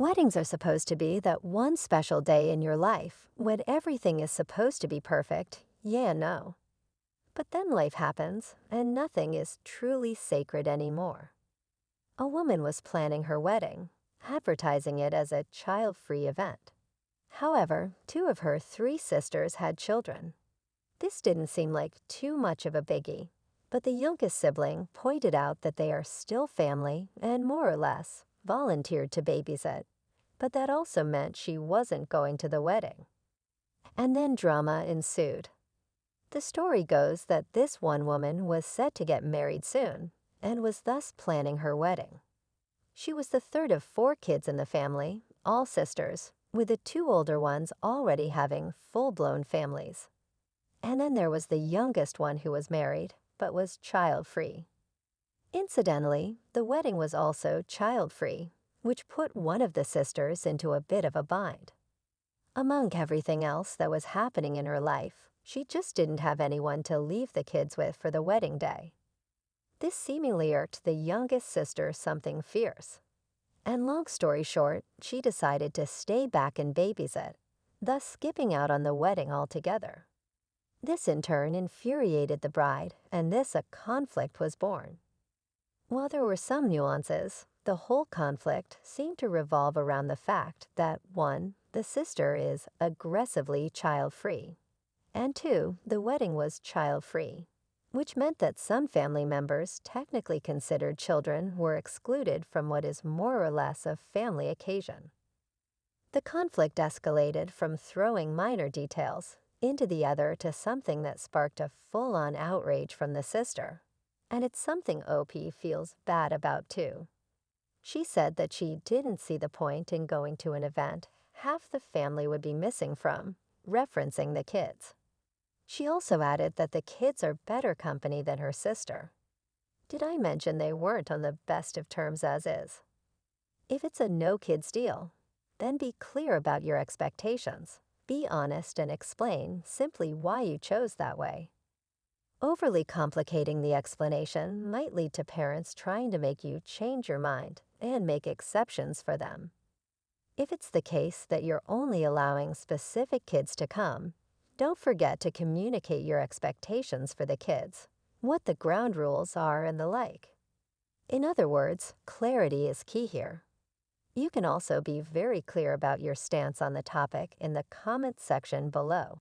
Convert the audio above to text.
Weddings are supposed to be that one special day in your life when everything is supposed to be perfect, yeah, no. But then life happens, and nothing is truly sacred anymore. A woman was planning her wedding, advertising it as a child-free event. However, two of her three sisters had children. This didn't seem like too much of a biggie, but the youngest sibling pointed out that they are still family and more or less volunteered to babysit. But that also meant she wasn't going to the wedding. And then drama ensued. The story goes that this one woman was set to get married soon and was thus planning her wedding. She was the third of four kids in the family, all sisters, with the two older ones already having full-blown families. And then there was the youngest one who was married, but was child-free. Incidentally, the wedding was also child-free, which put one of the sisters into a bit of a bind. Among everything else that was happening in her life, she just didn't have anyone to leave the kids with for the wedding day. This seemingly irked the youngest sister something fierce. And long story short, she decided to stay back and babysit, thus skipping out on the wedding altogether. This in turn infuriated the bride, and thus a conflict was born. While there were some nuances, the whole conflict seemed to revolve around the fact that 1. The sister is aggressively child-free, and 2. The wedding was child-free, which meant that some family members technically considered children were excluded from what is more or less a family occasion. The conflict escalated from throwing minor details into the other to something that sparked a full-on outrage from the sister. And it's something OP feels bad about too. She said that she didn't see the point in going to an event half the family would be missing from, referencing the kids. She also added that the kids are better company than her sister. Did I mention they weren't on the best of terms as is? If it's a no-kids deal, then be clear about your expectations. Be honest and explain simply why you chose that way. Overly complicating the explanation might lead to parents trying to make you change your mind and make exceptions for them. If it's the case that you're only allowing specific kids to come, don't forget to communicate your expectations for the kids, what the ground rules are and the like. In other words, clarity is key here. You can also be very clear about your stance on the topic in the comment section below.